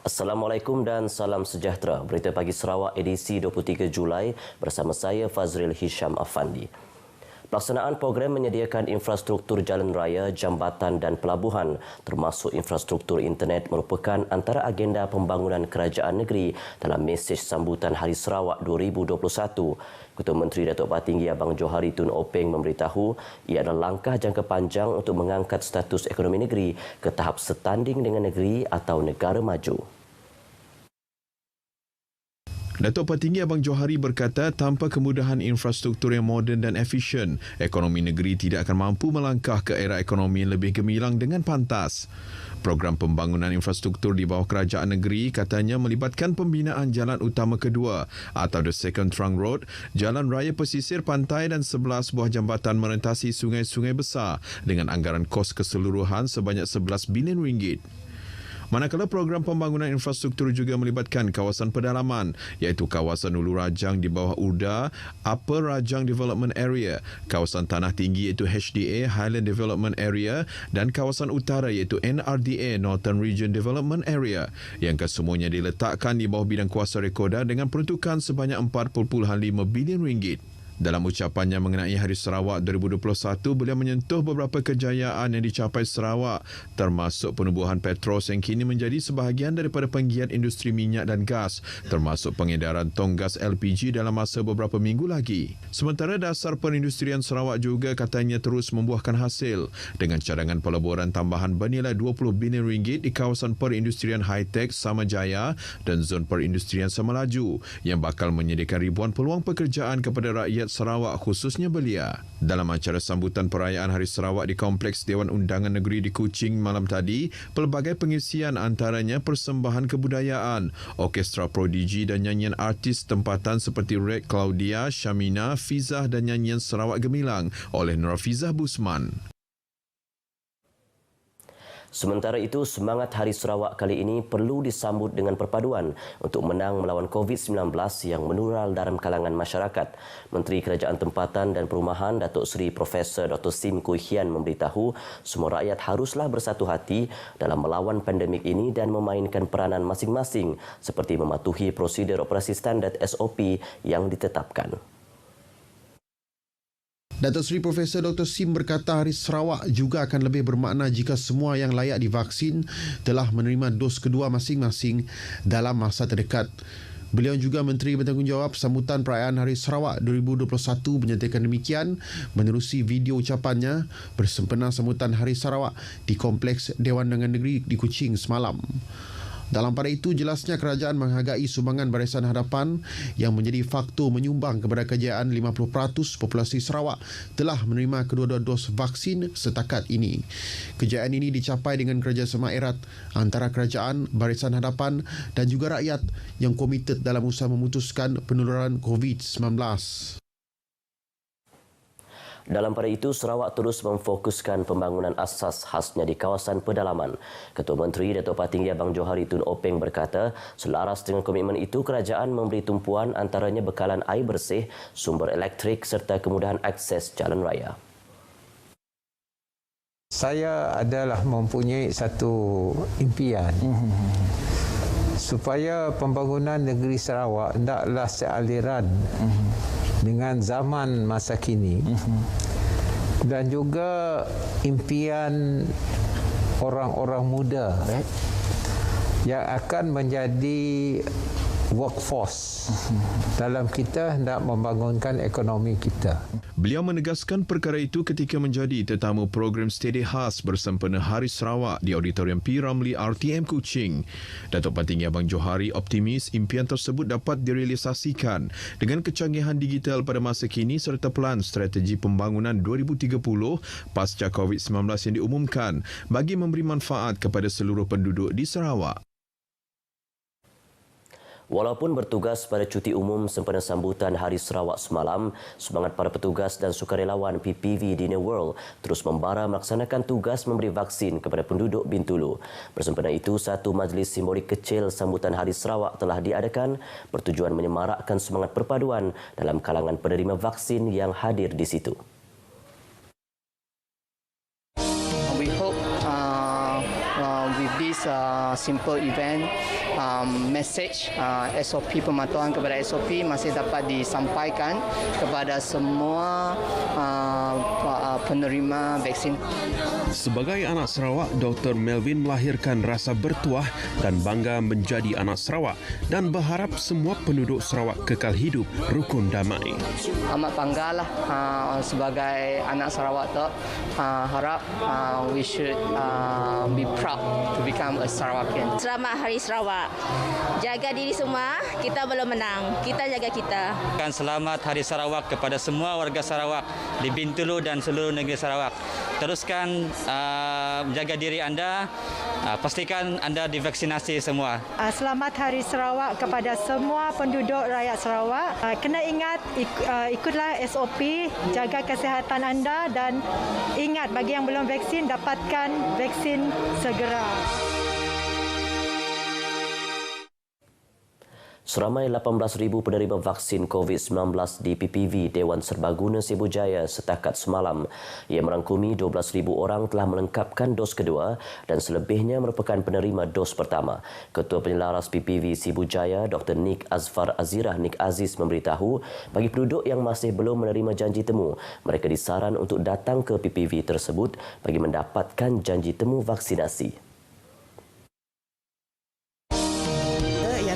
Assalamualaikum dan salam sejahtera. Berita Pagi Sarawak edisi 23 Julai bersama saya Fazril Hisham Afandi. Pelaksanaan program menyediakan infrastruktur jalan raya, jambatan dan pelabuhan termasuk infrastruktur internet merupakan antara agenda pembangunan kerajaan negeri dalam mesej sambutan Hari Sarawak 2021. Ketua Menteri Datuk Patinggi Abang Johari Tun Openg memberitahu ia adalah langkah jangka panjang untuk mengangkat status ekonomi negeri ke tahap setanding dengan negeri atau negara maju. Datuk Patinggi Abang Johari berkata tanpa kemudahan infrastruktur yang moden dan efisien, ekonomi negeri tidak akan mampu melangkah ke era ekonomi yang lebih gemilang dengan pantas. Program pembangunan infrastruktur di bawah kerajaan negeri katanya melibatkan pembinaan jalan utama kedua atau the second trunk road, jalan raya pesisir pantai dan 11 buah jambatan merentasi sungai-sungai besar dengan anggaran kos keseluruhan sebanyak 11 bilion ringgit. Manakala program pembangunan infrastruktur juga melibatkan kawasan pedalaman iaitu kawasan Hulu Rajang di bawah URDA, Upper Rajang Development Area, kawasan Tanah Tinggi iaitu HDA, Highland Development Area dan kawasan utara iaitu NRDA, Northern Region Development Area yang kesemuanya diletakkan di bawah bidang kuasa rekoda dengan peruntukan sebanyak 4.5 bilion ringgit. Dalam ucapannya mengenai Hari Sarawak 2021, beliau menyentuh beberapa kejayaan yang dicapai Sarawak termasuk penubuhan Petros yang kini menjadi sebahagian daripada penggiat industri minyak dan gas termasuk pengedaran tong gas LPG dalam masa beberapa minggu lagi. Sementara dasar perindustrian Sarawak juga katanya terus membuahkan hasil dengan cadangan pelaburan tambahan bernilai 20 bilion ringgit di kawasan perindustrian high-tech Samajaya dan zon perindustrian Semelaju yang bakal menyediakan ribuan peluang pekerjaan kepada rakyat Sarawak khususnya belia. Dalam acara sambutan perayaan Hari Sarawak di Kompleks Dewan Undangan Negeri di Kuching malam tadi, pelbagai pengisian antaranya persembahan kebudayaan, orkestra prodigi dan nyanyian artis tempatan seperti Red Claudia, Syamina, Fizah dan nyanyian Sarawak Gemilang oleh Nurafizah Busman. Sementara itu, semangat Hari Sarawak kali ini perlu disambut dengan perpaduan untuk menang melawan COVID-19 yang menural dalam kalangan masyarakat. Menteri Kerajaan Tempatan dan Perumahan Datuk Seri Profesor Dr. Sim Kui Hian memberitahu semua rakyat haruslah bersatu hati dalam melawan pandemik ini dan memainkan peranan masing-masing seperti mematuhi prosedur operasi standard SOP yang ditetapkan. Datuk Seri Profesor Dr. Sim berkata Hari Sarawak juga akan lebih bermakna jika semua yang layak divaksin telah menerima dos kedua masing-masing dalam masa terdekat. Beliau juga Menteri Bertanggungjawab sambutan perayaan Hari Sarawak 2021 menyatakan demikian menerusi video ucapannya bersempena sambutan Hari Sarawak di Kompleks Dewan Undangan Negeri di Kuching semalam. Dalam pada itu, jelasnya kerajaan menghargai sumbangan Barisan Hadapan yang menjadi faktor menyumbang kepada kejayaan 50% populasi Sarawak telah menerima kedua-dua dos vaksin setakat ini. Kejayaan ini dicapai dengan kerjasama erat antara kerajaan, Barisan Hadapan dan juga rakyat yang komited dalam usaha memutuskan penularan COVID-19. Dalam pada itu, Sarawak terus memfokuskan pembangunan asas khasnya di kawasan pedalaman. Ketua Menteri Datuk Patinggi Abang Johari Tun Openg berkata, selaras dengan komitmen itu, kerajaan memberi tumpuan antaranya bekalan air bersih, sumber elektrik serta kemudahan akses jalan raya. Saya adalah mempunyai satu impian supaya pembangunan negeri Sarawak hendaklah sealiran dengan zaman masa kini dan juga impian orang-orang muda yang akan menjadi workforce dalam kita hendak membangunkan ekonomi kita. Beliau menegaskan perkara itu ketika menjadi tetamu program stedi khas bersempena Hari Sarawak di Auditorium P. Ramlee RTM Kuching. Datuk Patinggi Abang Johari optimis impian tersebut dapat direalisasikan dengan kecanggihan digital pada masa kini serta pelan strategi pembangunan 2030 pasca COVID-19 yang diumumkan bagi memberi manfaat kepada seluruh penduduk di Sarawak. Walaupun bertugas pada cuti umum sempena sambutan Hari Sarawak semalam, semangat para petugas dan sukarelawan PPV di New World terus membara melaksanakan tugas memberi vaksin kepada penduduk Bintulu. Bersempena itu, satu majlis simbolik kecil sambutan Hari Sarawak telah diadakan bertujuan menyemarakkan semangat perpaduan dalam kalangan penerima vaksin yang hadir di situ. We hope with this simple event, message SOP, pematuhan kepada SOP masih dapat disampaikan kepada semua penerima vaksin. Sebagai anak Sarawak, Dr. Melvin melahirkan rasa bertuah dan bangga menjadi anak Sarawak dan berharap semua penduduk Sarawak kekal hidup rukun damai. Amat banggalah sebagai anak Sarawak tu. Harap we should be proud to become a Sarawakian. Selamat Hari Sarawak. Jaga diri semua, kita belum menang. Kita jaga kita. Selamat Hari Sarawak kepada semua warga Sarawak di Bintulu dan seluruh negeri Sarawak. Teruskan jaga diri anda, pastikan anda divaksinasi semua. Selamat Hari Sarawak kepada semua penduduk rakyat Sarawak. Kena ingat, ikutlah SOP, jaga kesihatan anda dan ingat bagi yang belum vaksin, dapatkan vaksin segera. Seramai 18,000 penerima vaksin COVID-19 di PPV Dewan Serbaguna Cebu Jaya setakat semalam. Ia merangkumi 12,000 orang telah melengkapkan dos kedua dan selebihnya merupakan penerima dos pertama. Ketua Penyelaras PPV Cebu Jaya, Dr. Nik Azfar Azirah Nik Aziz memberitahu bagi penduduk yang masih belum menerima janji temu, mereka disaran untuk datang ke PPV tersebut bagi mendapatkan janji temu vaksinasi.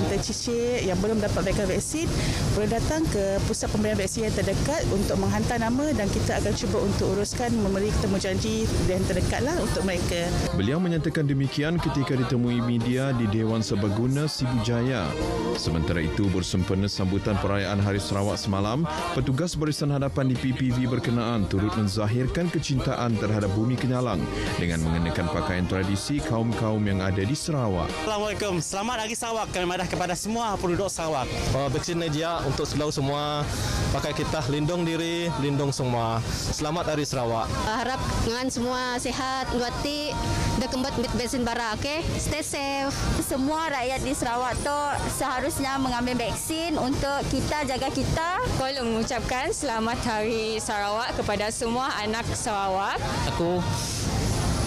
Tercicir yang belum dapat vaksin boleh datang ke pusat pemberian vaksin yang terdekat untuk menghantar nama dan kita akan cuba untuk uruskan memberi temu janji yang terdekatlah untuk mereka. Beliau menyatakan demikian ketika ditemui media di Dewan Serbaguna Cebu Jaya. Sementara itu, bersempena sambutan perayaan Hari Sarawak semalam, petugas barisan hadapan di PPV berkenaan turut menzahirkan kecintaan terhadap bumi Kenyalang dengan mengenakan pakaian tradisi kaum-kaum yang ada di Sarawak. Assalamualaikum. Selamat Hari Sarawak. Kami madah kepada semua penduduk Sarawak. Vaksin Najia untuk selalu semua. Pakai kita, lindung diri, lindung semua. Selamat Hari Sarawak. Harap dengan semua sehat, luati, dah kembali vaksin bara, okey? Stay safe. Semua rakyat di Sarawak tu seharusnya mengambil vaksin untuk kita jaga kita. Saya mengucapkan selamat Hari Sarawak kepada semua anak Sarawak. Aku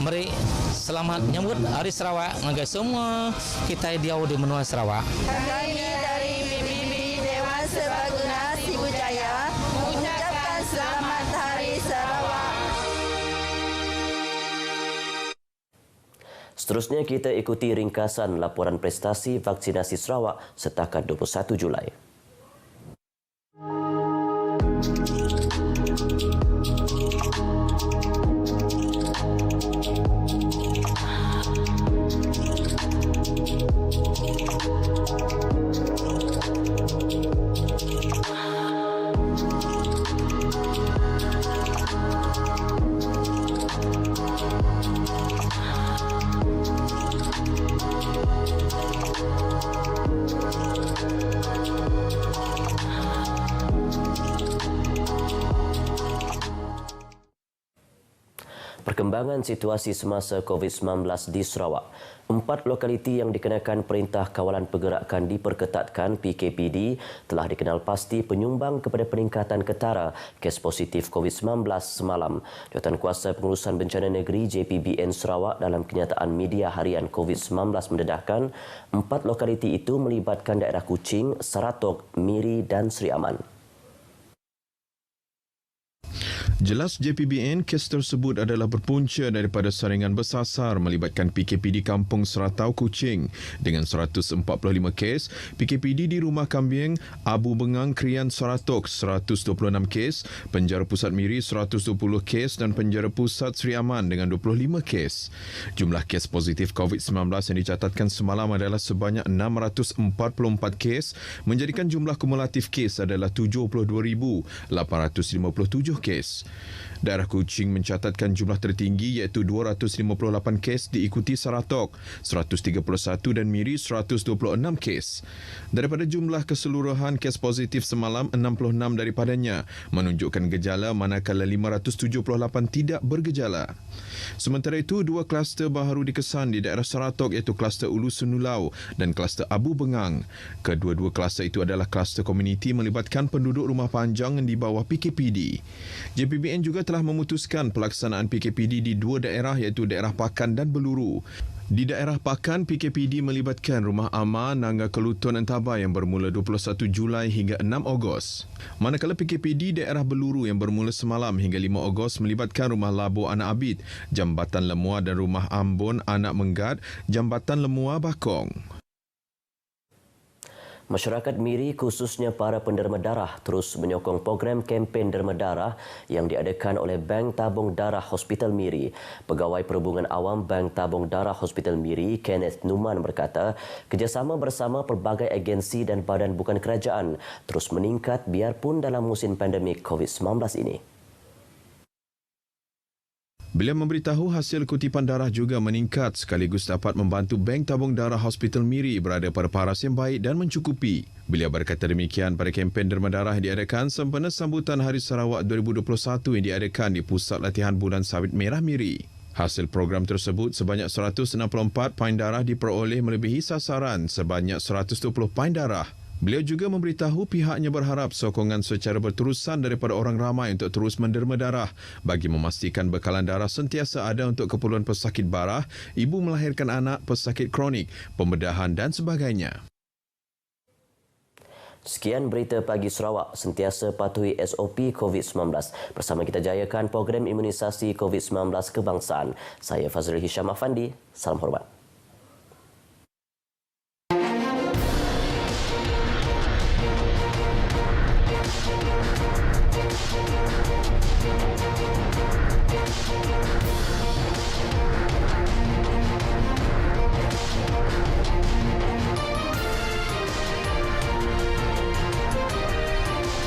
mari selamat menyambut Hari Sarawak bagi semua kita di benua Sarawak. Kami dari PPV Dewan Serbaguna Cebu Jaya mengucapkan selamat Hari Sarawak. Seterusnya kita ikuti ringkasan laporan prestasi vaksinasi Sarawak setakat 21 Julai. Perkembangan situasi semasa COVID-19 di Sarawak. 4 lokaliti yang dikenakan Perintah Kawalan Pergerakan diperketatkan PKPD telah dikenal pasti penyumbang kepada peningkatan ketara kes positif COVID-19 semalam. Jawatankuasa Pengurusan Bencana Negeri JPBN Sarawak dalam kenyataan media harian COVID-19 mendedahkan 4 lokaliti itu melibatkan daerah Kuching, Saratok, Miri dan Seri Aman. Jelas JPBN, kes tersebut adalah berpunca daripada saringan bersasar melibatkan PKPD Kampung Seratau Kuching dengan 145 kes, PKPD di Rumah Kambing Abu Bengang Krian Saratok 126 kes, Penjara Pusat Miri 120 kes dan Penjara Pusat Seri Aman dengan 25 kes. Jumlah kes positif COVID-19 yang dicatatkan semalam adalah sebanyak 644 kes, menjadikan jumlah kumulatif kes adalah 72,857 kes. Daerah Kuching mencatatkan jumlah tertinggi iaitu 258 kes diikuti Saratok 131 dan Miri 126 kes. Daripada jumlah keseluruhan kes positif semalam, 66 daripadanya menunjukkan gejala manakala 578 tidak bergejala. Sementara itu, 2 kluster baru dikesan di daerah Saratok iaitu kluster Ulu Senulau dan kluster Abu Bengang. Kedua-dua kluster itu adalah kluster komuniti melibatkan penduduk rumah panjang di bawah PKPD. JPBN juga telah memutuskan pelaksanaan PKPD di 2 daerah iaitu daerah Pakan dan Beluru. Di daerah Pakan, PKPD melibatkan Rumah Amal Nangga Kelutun Entaba yang bermula 21 Julai hingga 6 Ogos. Manakala PKPD daerah Beluru yang bermula semalam hingga 5 Ogos melibatkan Rumah Labu Anak Abid, Jambatan Lemua dan Rumah Ambon Anak Menggat, Jambatan Lemua Bakong. Masyarakat Miri khususnya para penderma darah terus menyokong program kempen derma darah yang diadakan oleh Bank Tabung Darah Hospital Miri. Pegawai Perhubungan Awam Bank Tabung Darah Hospital Miri, Kenneth Numan berkata, kerjasama bersama pelbagai agensi dan badan bukan kerajaan terus meningkat biarpun dalam musim pandemik COVID-19 ini. Beliau memberitahu hasil kutipan darah juga meningkat sekaligus dapat membantu Bank Tabung Darah Hospital Miri berada pada paras yang baik dan mencukupi. Beliau berkata demikian pada kempen derma darah yang diadakan sempena sambutan Hari Sarawak 2021 yang diadakan di Pusat Latihan Bulan Sawit Merah Miri. Hasil program tersebut sebanyak 164 pain darah diperoleh melebihi sasaran sebanyak 120 pain darah. Beliau juga memberitahu pihaknya berharap sokongan secara berterusan daripada orang ramai untuk terus menderma darah bagi memastikan bekalan darah sentiasa ada untuk keperluan pesakit barah, ibu melahirkan anak, pesakit kronik, pembedahan dan sebagainya. Sekian berita pagi Sarawak. Sentiasa patuhi SOP COVID-19. Bersama kita jayakan program imunisasi COVID-19 kebangsaan. Saya Fazril Hisham Afandi. Salam hormat.